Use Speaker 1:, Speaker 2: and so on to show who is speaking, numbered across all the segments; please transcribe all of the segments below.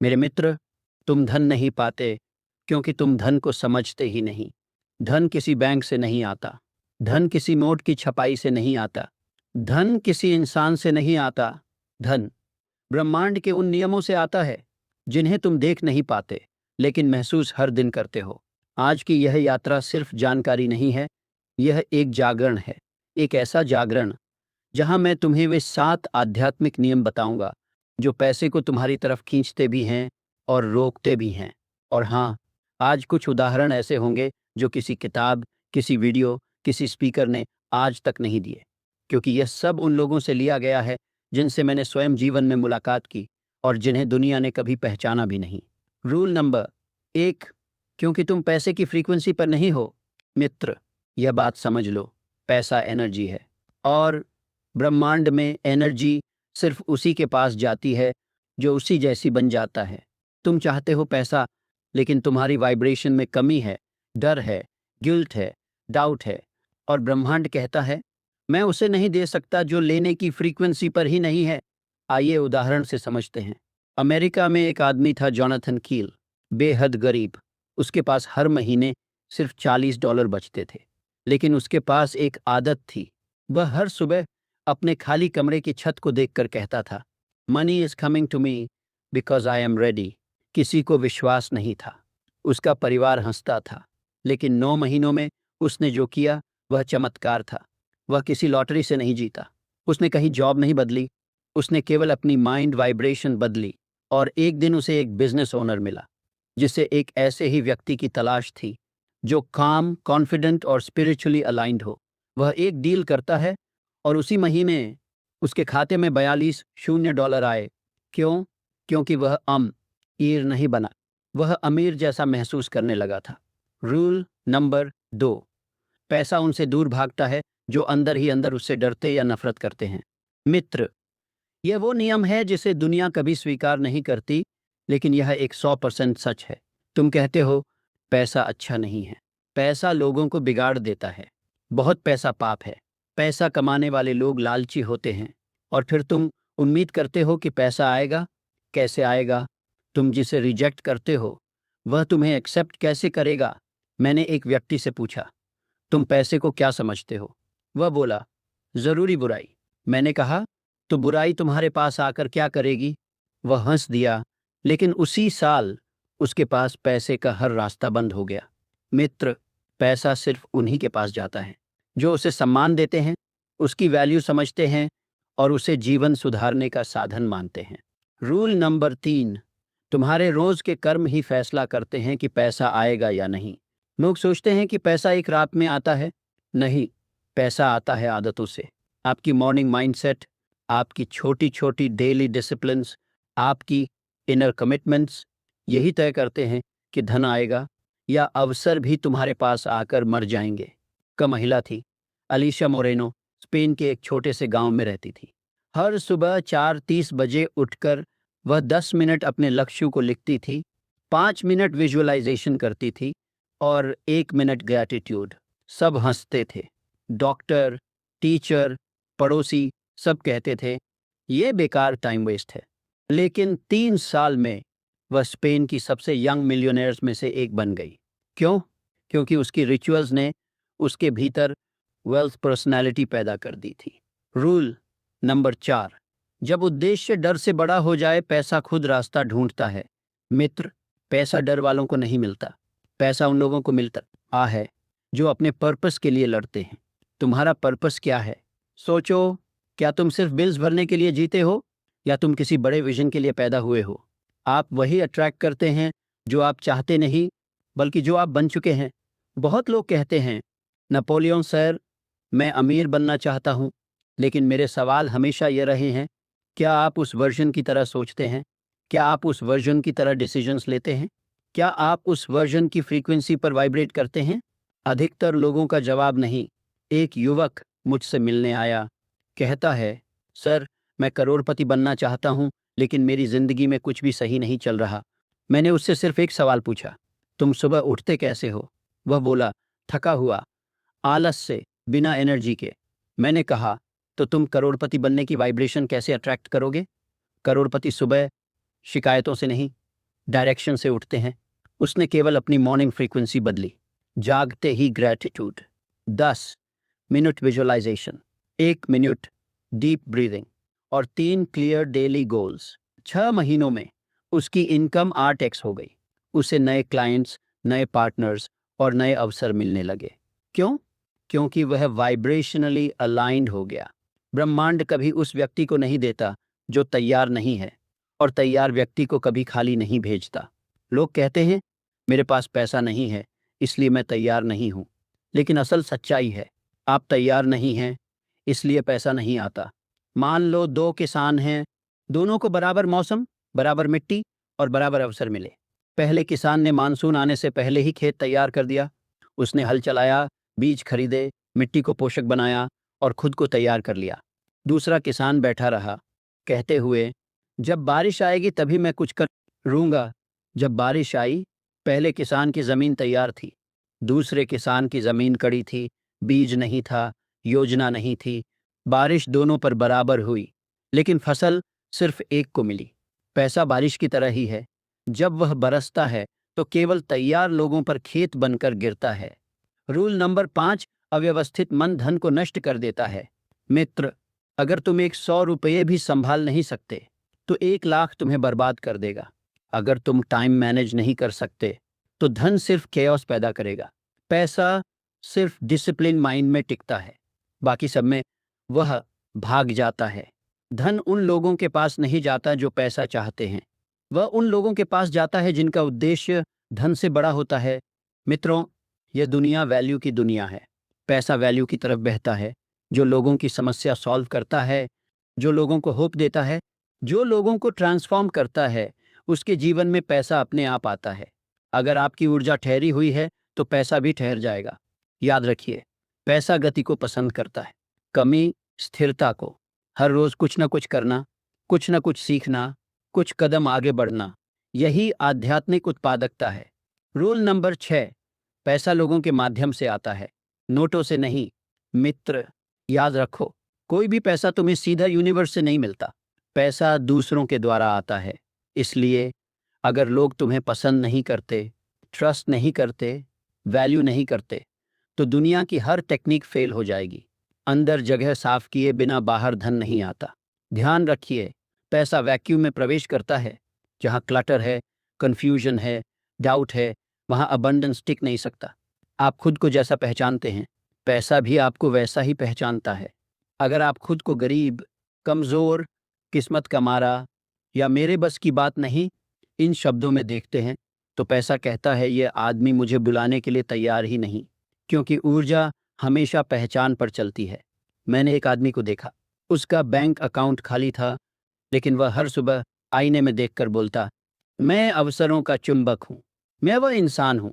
Speaker 1: मेरे मित्र, तुम धन नहीं पाते क्योंकि तुम धन को समझते ही नहीं। धन किसी बैंक से नहीं आता। धन किसी नोट की छपाई से नहीं आता। धन किसी इंसान से नहीं आता। धन ब्रह्मांड के उन नियमों से आता है जिन्हें तुम देख नहीं पाते, लेकिन महसूस हर दिन करते हो। आज की यह यात्रा सिर्फ जानकारी नहीं है, यह एक जागरण है। एक ऐसा जागरण जहां मैं तुम्हें वे 7 आध्यात्मिक नियम बताऊंगा जो पैसे को तुम्हारी तरफ खींचते भी हैं और रोकते भी हैं। और हाँ, आज कुछ उदाहरण ऐसे होंगे जो किसी किताब, किसी वीडियो, किसी स्पीकर ने आज तक नहीं दिए, क्योंकि यह सब उन लोगों से लिया गया है जिनसे मैंने स्वयं जीवन में मुलाकात की और जिन्हें दुनिया ने कभी पहचाना भी नहीं। रूल नंबर 1, क्योंकि तुम पैसे की फ्रीक्वेंसी पर नहीं हो। मित्र, यह बात समझ लो, पैसा एनर्जी है और ब्रह्मांड में एनर्जी सिर्फ उसी के पास जाती है जो उसी जैसी बन जाता है। तुम चाहते हो पैसा, लेकिन तुम्हारी वाइब्रेशन में कमी है, डर है, गिल्ट है, डाउट है, और ब्रह्मांड कहता है मैं उसे नहीं दे सकता जो लेने की फ्रीक्वेंसी पर ही नहीं है। आइए उदाहरण से समझते हैं। अमेरिका में एक आदमी था, जॉनथन कील, बेहद गरीब। उसके पास हर महीने सिर्फ $40 बचते थे, लेकिन उसके पास एक आदत थी। वह हर सुबह अपने खाली कमरे की छत को देखकर कहता था, money is coming to me because I am ready. किसी को विश्वास नहीं था। उसका परिवार हंसता था, लेकिन 9 महीनों में उसने जो किया वह चमत्कार था। वह किसी लॉटरी से नहीं जीता। उसने कहीं जॉब नहीं बदली। उसने केवल अपनी माइंड वाइब्रेशन बदली, और एक दिन उसे एक बिजनेस ओनर मिला जिसे एक ऐसे ही व्यक्ति की तलाश थी जो काम, कॉन्फिडेंट और स्पिरिचुअली अलाइंड हो। वह एक डील करता है और उसी महीने उसके खाते में $42 आए। क्यों? क्योंकि वह ईर नहीं बना, वह अमीर जैसा महसूस करने लगा था। रूल नंबर 2, पैसा उनसे दूर भागता है जो अंदर ही अंदर उससे डरते या नफरत करते हैं। मित्र, यह वो नियम है जिसे दुनिया कभी स्वीकार नहीं करती, लेकिन यह एक 100% सच है। तुम कहते हो पैसा अच्छा नहीं है, पैसा लोगों को बिगाड़ देता है, बहुत पैसा पाप है, पैसा कमाने वाले लोग लालची होते हैं, और फिर तुम उम्मीद करते हो कि पैसा आएगा। कैसे आएगा? तुम जिसे रिजेक्ट करते हो वह तुम्हें एक्सेप्ट कैसे करेगा? मैंने एक व्यक्ति से पूछा, तुम पैसे को क्या समझते हो? वह बोला, जरूरी बुराई। मैंने कहा, तो बुराई तुम्हारे पास आकर क्या करेगी? वह हंस दिया, लेकिन उसी साल उसके पास पैसे का हर रास्ता बंद हो गया। मित्र, पैसा सिर्फ उन्हीं के पास जाता है जो उसे सम्मान देते हैं, उसकी वैल्यू समझते हैं और उसे जीवन सुधारने का साधन मानते हैं। रूल नंबर 3, तुम्हारे रोज के कर्म ही फैसला करते हैं कि पैसा आएगा या नहीं। लोग सोचते हैं कि पैसा एक रात में आता है। नहीं, पैसा आता है आदतों से। आपकी मॉर्निंग माइंडसेट, आपकी छोटी छोटी डेली डिसिप्लिन्स, आपकी इनर कमिटमेंट्स, यही तय करते हैं कि धन आएगा या अवसर भी तुम्हारे पास आकर मर जाएंगे। का महिला थी, अलीशा मोरेनो, स्पेन के एक छोटे से गांव में रहती थी। हर सुबह 4:30 बजे उठकर वह 10 मिनट अपने लक्ष्यों को लिखती थी, 5 मिनट विजुअलाइजेशन करती थी और 1 मिनट ग्रैटिट्यूड। सब हंसते थे। डॉक्टर, टीचर, पड़ोसी सब कहते थे ये बेकार टाइम वेस्ट है। लेकिन 3 साल में वह स्पेन की सबसे यंग मिलियनेयर्स में से एक बन गई। क्यों? क्योंकि उसकी रिचुअल्स ने उसके भीतर वेल्थ पर्सनैलिटी पैदा कर दी थी। रूल नंबर 4, जब उद्देश्य डर से बड़ा हो जाए पैसा खुद रास्ता ढूंढता है। मित्र, पैसा डर वालों को नहीं मिलता। पैसा उन लोगों को मिलता है जो अपने पर्पस के लिए लड़ते हैं। तुम्हारा पर्पस क्या है? सोचो, क्या तुम सिर्फ बिल्स भरने के लिए जीते हो या तुम किसी बड़े विजन के लिए पैदा हुए हो? आप वही अट्रैक्ट करते हैं जो आप चाहते नहीं, बल्कि जो आप बन चुके हैं। बहुत लोग कहते हैं, नेपोलियन सर, मैं अमीर बनना चाहता हूं, लेकिन मेरे सवाल हमेशा ये रहे हैं, क्या आप उस वर्जन की तरह सोचते हैं? क्या आप उस वर्जन की तरह डिसीजंस लेते हैं? क्या आप उस वर्जन की फ्रीक्वेंसी पर वाइब्रेट करते हैं? अधिकतर लोगों का जवाब नहीं। एक युवक मुझसे मिलने आया, कहता है, सर, मैं करोड़पति बनना चाहता हूं, लेकिन मेरी जिंदगी में कुछ भी सही नहीं चल रहा। मैंने उससे सिर्फ एक सवाल पूछा, तुम सुबह उठते कैसे हो? वह बोला, थका हुआ, आलस से, बिना एनर्जी के। मैंने कहा, तो तुम करोड़पति बनने की वाइब्रेशन कैसे अट्रैक्ट करोगे? करोड़पति सुबह शिकायतों से नहीं, डायरेक्शन से उठते हैं। उसने केवल अपनी मॉर्निंग फ्रीक्वेंसी बदली। जागते ही gratitude. 10 minute visualisation, 1 minute deep breathing और 3 क्लियर डेली गोल्स। 6 महीनों में उसकी इनकम 8x हो गई। उसे नए क्लाइंट्स, नए पार्टनर्स और नए अवसर मिलने लगे। क्यों? क्योंकि वह वाइब्रेशनली अलाइंड हो गया। ब्रह्मांड कभी उस व्यक्ति को नहीं देता जो तैयार नहीं है, और तैयार व्यक्ति को कभी खाली नहीं भेजता। लोग कहते हैं मेरे पास पैसा नहीं है इसलिए मैं तैयार नहीं हूं, लेकिन असल सच्चाई है आप तैयार नहीं हैं इसलिए पैसा नहीं आता। मान लो 2 किसान हैं, दोनों को बराबर मौसम, बराबर मिट्टी और बराबर अवसर मिले। पहले किसान ने मानसून आने से पहले ही खेत तैयार कर दिया। उसने हल चलाया, बीज खरीदे, मिट्टी को पोषक बनाया और खुद को तैयार कर लिया। दूसरा किसान बैठा रहा, कहते हुए जब बारिश आएगी तभी मैं कुछ करूंगा। जब बारिश आई, पहले किसान की जमीन तैयार थी, दूसरे किसान की जमीन कड़ी थी, बीज नहीं था, योजना नहीं थी। बारिश दोनों पर बराबर हुई, लेकिन फसल सिर्फ एक को मिली। पैसा बारिश की तरह ही है, जब वह बरसता है तो केवल तैयार लोगों पर खेत बनकर गिरता है। रूल नंबर 5, अव्यवस्थित मन धन को नष्ट कर देता है। मित्र, अगर तुम 100 रुपये भी संभाल नहीं सकते तो 1 लाख तुम्हें बर्बाद कर देगा। अगर तुम टाइम मैनेज नहीं कर सकते तो धन सिर्फ केओस पैदा करेगा। पैसा सिर्फ डिसिप्लिन माइंड में टिकता है, बाकी सब में वह भाग जाता है। धन उन लोगों के पास नहीं जाता जो पैसा चाहते हैं, वह उन लोगों के पास जाता है जिनका उद्देश्य धन से बड़ा होता है। मित्रों, यह दुनिया वैल्यू की दुनिया है। पैसा वैल्यू की तरफ बहता है, जो लोगों की समस्या सॉल्व करता है, जो लोगों को होप देता है, जो लोगों को ट्रांसफॉर्म करता है, उसके जीवन में पैसा अपने आप आता है। अगर आपकी ऊर्जा ठहरी हुई है तो पैसा भी ठहर जाएगा। याद रखिए, पैसा गति को पसंद करता है, कमी स्थिरता को। हर रोज कुछ ना कुछ करना, कुछ ना कुछ सीखना, कुछ कदम आगे बढ़ना, यही आध्यात्मिक उत्पादकता है। रूल नंबर 6, पैसा लोगों के माध्यम से आता है, नोटों से नहीं। मित्र, याद रखो, कोई भी पैसा तुम्हें सीधा यूनिवर्स से नहीं मिलता। पैसा दूसरों के द्वारा आता है। इसलिए अगर लोग तुम्हें पसंद नहीं करते, ट्रस्ट नहीं करते, वैल्यू नहीं करते, तो दुनिया की हर टेक्निक फेल हो जाएगी। अंदर जगह साफ किए बिना बाहर धन नहीं आता। ध्यान रखिए, पैसा वैक्यूम में प्रवेश करता है। जहाँ क्लटर है, कंफ्यूजन है, डाउट है, वहाँ अबंडेंस टिक नहीं सकता। आप खुद को जैसा पहचानते हैं, पैसा भी आपको वैसा ही पहचानता है। अगर आप खुद को गरीब, कमज़ोर, किस्मत का मारा या मेरे बस की बात नहीं इन शब्दों में देखते हैं, तो पैसा कहता है ये आदमी मुझे बुलाने के लिए तैयार ही नहीं, क्योंकि ऊर्जा हमेशा पहचान पर चलती है। मैंने एक आदमी को देखा, उसका बैंक अकाउंट खाली था, लेकिन वह हर सुबह आईने में देखकर बोलता, मैं अवसरों का चुंबक हूँ। मैं वह इंसान हूँ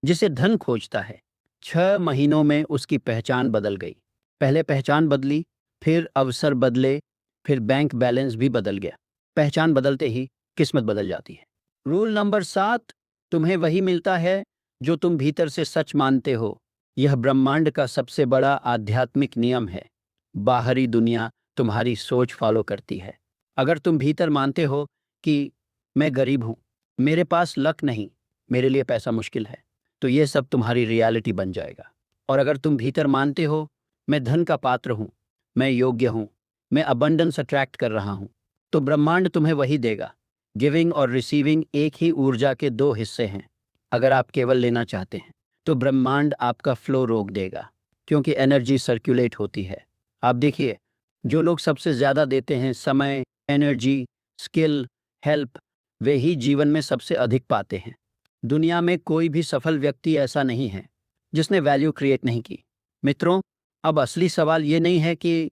Speaker 1: जिसे धन खोजता है। 6 महीनों में उसकी पहचान बदल गई। पहले पहचान बदली, फिर अवसर बदले, फिर बैंक बैलेंस भी बदल गया। पहचान बदलते ही किस्मत बदल जाती है। रूल नंबर 7, तुम्हें वही मिलता है जो तुम भीतर से सच मानते हो। यह ब्रह्मांड का सबसे बड़ा आध्यात्मिक नियम है। बाहरी दुनिया तुम्हारी सोच फॉलो करती है। अगर तुम भीतर मानते हो कि मैं गरीब हूँ, मेरे पास लक नहीं, मेरे लिए पैसा मुश्किल है, तो ये सब तुम्हारी रियलिटी बन जाएगा। और अगर तुम भीतर मानते हो मैं धन का पात्र हूँ, मैं योग्य हूँ, मैं अबंडेंस अट्रैक्ट कर रहा हूँ, तो ब्रह्मांड तुम्हें वही देगा। गिविंग और रिसीविंग एक ही ऊर्जा के 2 हिस्से हैं। अगर आप केवल लेना चाहते हैं तो ब्रह्मांड आपका फ्लो रोक देगा, क्योंकि एनर्जी सर्कुलेट होती है। आप देखिए, जो लोग सबसे ज़्यादा देते हैं, समय, एनर्जी, स्किल, हेल्प, वे ही जीवन में सबसे अधिक पाते हैं। दुनिया में कोई भी सफल व्यक्ति ऐसा नहीं है जिसने वैल्यू क्रिएट नहीं की। मित्रों, अब असली सवाल ये नहीं है कि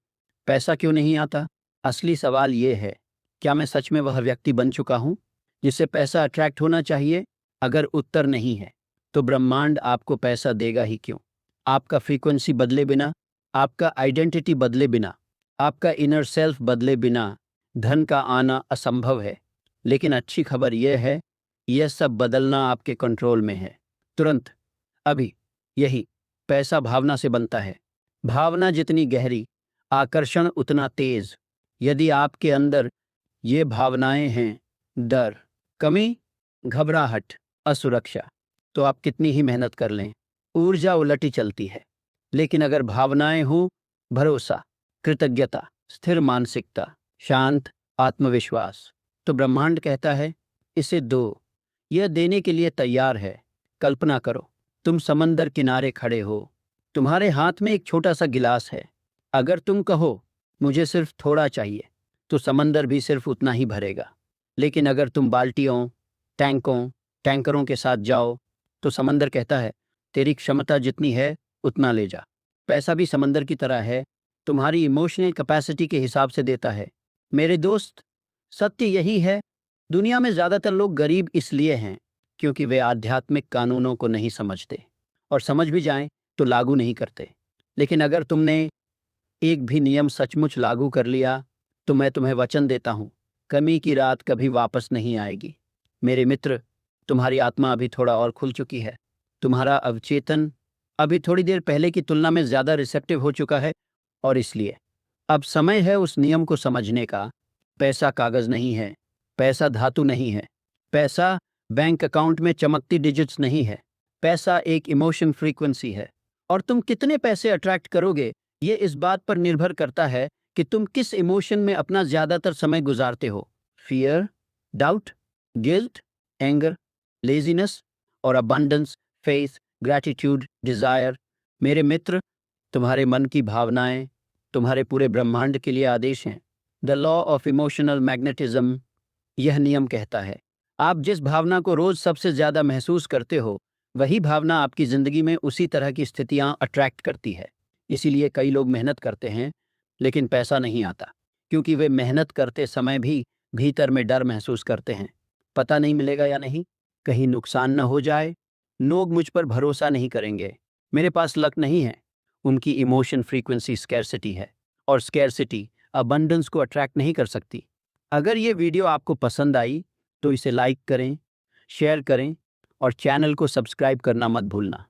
Speaker 1: पैसा क्यों नहीं आता। असली सवाल ये है, क्या मैं सच में वह व्यक्ति बन चुका हूँ जिससे पैसा अट्रैक्ट होना चाहिए? अगर उत्तर नहीं है तो ब्रह्मांड आपको पैसा देगा ही क्यों? आपका फ्रीक्वेंसी बदले बिना, आपका आइडेंटिटी बदले बिना, आपका इनर सेल्फ बदले बिना धन का आना असंभव है। लेकिन अच्छी खबर यह है, यह सब बदलना आपके कंट्रोल में है। तुरंत, अभी। यही पैसा भावना से बनता है। भावना जितनी गहरी, आकर्षण उतना तेज। यदि आपके अंदर ये भावनाएं हैं, डर, कमी, घबराहट, असुरक्षा, तो आप कितनी ही मेहनत कर लें, ऊर्जा उलटी चलती है। लेकिन अगर भावनाएं हों, भरोसा, कृतज्ञता, स्थिर मानसिकता, शांत आत्मविश्वास, तो ब्रह्मांड कहता है, इसे दो। यह देने के लिए तैयार है। कल्पना करो, तुम समंदर किनारे खड़े हो, तुम्हारे हाथ में एक छोटा सा गिलास है। अगर तुम कहो, मुझे सिर्फ थोड़ा चाहिए, तो समंदर भी सिर्फ उतना ही भरेगा। लेकिन अगर तुम बाल्टियों, टैंकों, टैंकरों के साथ जाओ, तो समंदर कहता है, तेरी क्षमता जितनी है उतना ले जा। पैसा भी समंदर की तरह है, तुम्हारी इमोशनल कैपेसिटी के हिसाब से देता है। मेरे दोस्त, सत्य यही है, दुनिया में ज़्यादातर लोग गरीब इसलिए हैं क्योंकि वे आध्यात्मिक कानूनों को नहीं समझते, और समझ भी जाएं तो लागू नहीं करते। लेकिन अगर तुमने एक भी नियम सचमुच लागू कर लिया, तो मैं तुम्हें वचन देता हूं, कमी की रात कभी वापस नहीं आएगी। मेरे मित्र, तुम्हारी आत्मा अभी थोड़ा और खुल चुकी है। तुम्हारा अवचेतन अभी थोड़ी देर पहले की तुलना में ज्यादा रिसेप्टिव हो चुका है, और इसलिए अब समय है उस नियम को समझने का। पैसा कागज नहीं है, पैसा धातु नहीं है, पैसा बैंक अकाउंट में चमकती डिजिट्स नहीं है, पैसा एक इमोशन फ्रीक्वेंसी है। और तुम कितने पैसे अट्रैक्ट करोगे, ये इस बात पर निर्भर करता है कि तुम किस इमोशन में अपना ज्यादातर समय गुजारते हो। Fear, doubt, guilt, anger, laziness और अबंडेंस, फेथ, ग्रैटिट्यूड, डिजायर। मेरे मित्र, तुम्हारे मन की भावनाएं तुम्हारे पूरे ब्रह्मांड के लिए आदेश हैं। The law of emotional magnetism यह नियम कहता है, आप जिस भावना को रोज सबसे ज्यादा महसूस करते हो, वही भावना आपकी जिंदगी में उसी तरह की स्थितियां अट्रैक्ट करती है। इसीलिए कई लोग मेहनत करते हैं लेकिन पैसा नहीं आता, क्योंकि वे मेहनत करते समय भी भीतर में डर महसूस करते हैं। पता नहीं मिलेगा या नहीं, कहीं नुकसान न हो जाए, लोग मुझ पर भरोसा नहीं करेंगे, मेरे पास लक नहीं है। उनकी इमोशन फ्रीक्वेंसी स्कैरसिटी है, और स्कैरसिटी अबंडेंस को अट्रैक्ट नहीं कर सकती। अगर ये वीडियो आपको पसंद आई तो इसे लाइक करें, शेयर करें और चैनल को सब्सक्राइब करना मत भूलना।